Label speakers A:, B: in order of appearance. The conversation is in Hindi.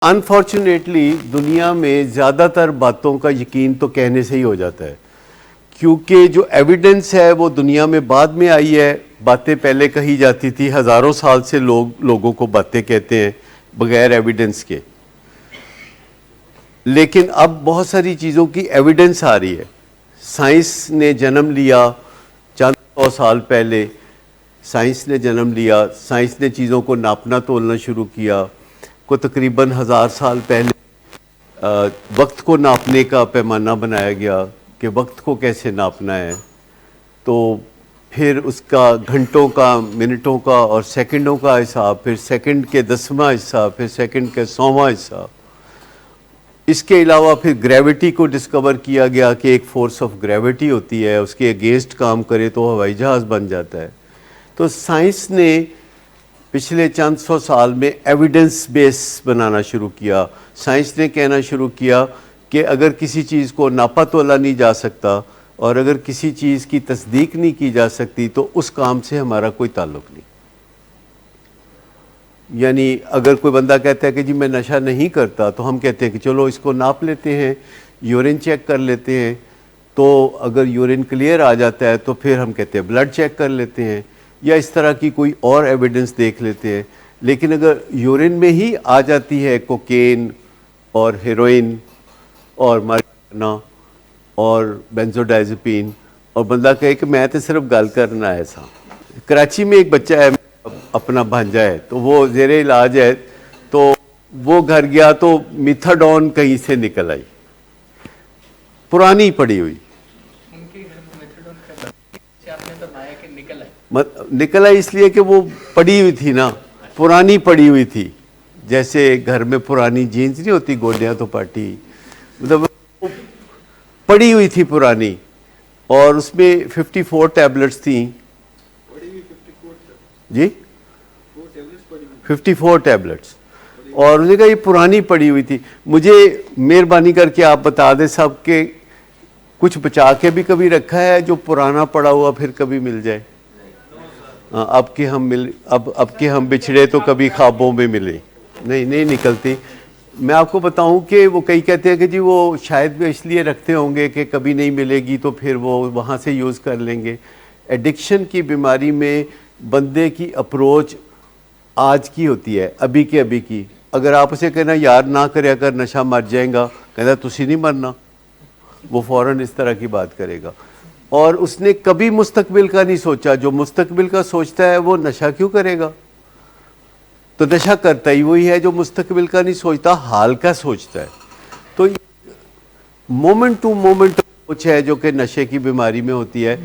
A: अनफॉर्चुनेटली दुनिया में ज़्यादातर बातों का यकीन तो कहने से ही हो जाता है, क्योंकि जो एविडेंस है वो दुनिया में बाद में आई है। बातें पहले कही जाती थी, हज़ारों साल से लोगों को बातें कहते हैं बगैर एविडेंस के। लेकिन अब बहुत सारी चीज़ों की एविडेंस आ रही है। साइंस ने जन्म लिया चंद 100 साल पहले, साइंस ने जन्म लिया, साइंस ने चीज़ों को नापना तोलना शुरू किया। को तकरीबन 1000 साल पहले वक्त को नापने का पैमाना बनाया गया कि वक्त को कैसे नापना है। तो फिर उसका घंटों का, मिनटों का और सेकंडों का हिसाब, फिर सेकंड के 10वां हिस्सा, फिर सेकंड के 100वां हिस्सा। इसके अलावा फिर ग्रेविटी को डिस्कवर किया गया कि एक फोर्स ऑफ ग्रेविटी होती है, उसके अगेंस्ट काम करे तो हवाई जहाज़ बन जाता है। तो साइंस ने पिछले चंद 100 साल में एविडेंस बेस बनाना शुरू किया। साइंस ने कहना शुरू किया कि अगर किसी चीज़ को नापा तोला नहीं जा सकता और अगर किसी चीज़ की तस्दीक नहीं की जा सकती तो उस काम से हमारा कोई ताल्लुक़ नहीं। यानी अगर कोई बंदा कहता है कि जी मैं नशा नहीं करता, तो हम कहते हैं कि चलो इसको नाप लेते हैं, यूरिन चेक कर लेते हैं। तो अगर यूरिन क्लियर आ जाता है तो फिर हम कहते हैं ब्लड चेक कर लेते हैं, या इस तरह की कोई और एविडेंस देख लेते हैं। लेकिन अगर यूरिन में ही आ जाती है कोकेन और हेरोइन और मारिजुआना और बेंजोडाइज़ेपिन और बंदा कहे कि मैं तो सिर्फ गल करना है। ऐसा कराची में एक बच्चा है, अपना भांजा है, तो वो ज़ेरे इलाज है, तो वो घर गया तो मिथाडोन कहीं से निकल आई, पुरानी पड़ी हुई। निकल आई इसलिए कि वो पड़ी हुई थी ना, पुरानी पड़ी हुई थी। जैसे घर में पुरानी जीन्स नहीं होती, गोलियां तो पाटी, मतलब पड़ी हुई थी पुरानी, और उसमें 54 टैबलेट्स थी जी, 54 टैबलेट्स। और उसने कहा ये पुरानी पड़ी हुई थी, मुझे मेहरबानी करके आप बता दें साहब के कुछ बचा के भी कभी रखा है जो पुराना पड़ा हुआ फिर कभी मिल जाए। अब के हम बिछड़े तो कभी ख्वाबों में मिले, नहीं निकलती। मैं आपको बताऊं कि वो कई कहते हैं कि जी वो शायद भी इसलिए रखते होंगे कि कभी नहीं मिलेगी तो फिर वो वहाँ से यूज़ कर लेंगे। एडिक्शन की बीमारी में बंदे की अप्रोच आज की होती है, अभी के अभी की। अगर आप उसे कहना यार ना करे अगर नशा मर जाएगा, कहता तुसी नहीं मरना, वो फ़ौरन इस तरह की बात करेगा। और उसने कभी मुस्तकबिल का नहीं सोचा। जो मुस्तकबिल का सोचता है वो नशा क्यों करेगा? तो नशा करता ही वही है जो मुस्तकबिल का नहीं सोचता, हाल का सोचता है। तो मोमेंट टू मोमेंट सोच है जो कि नशे की बीमारी में होती है।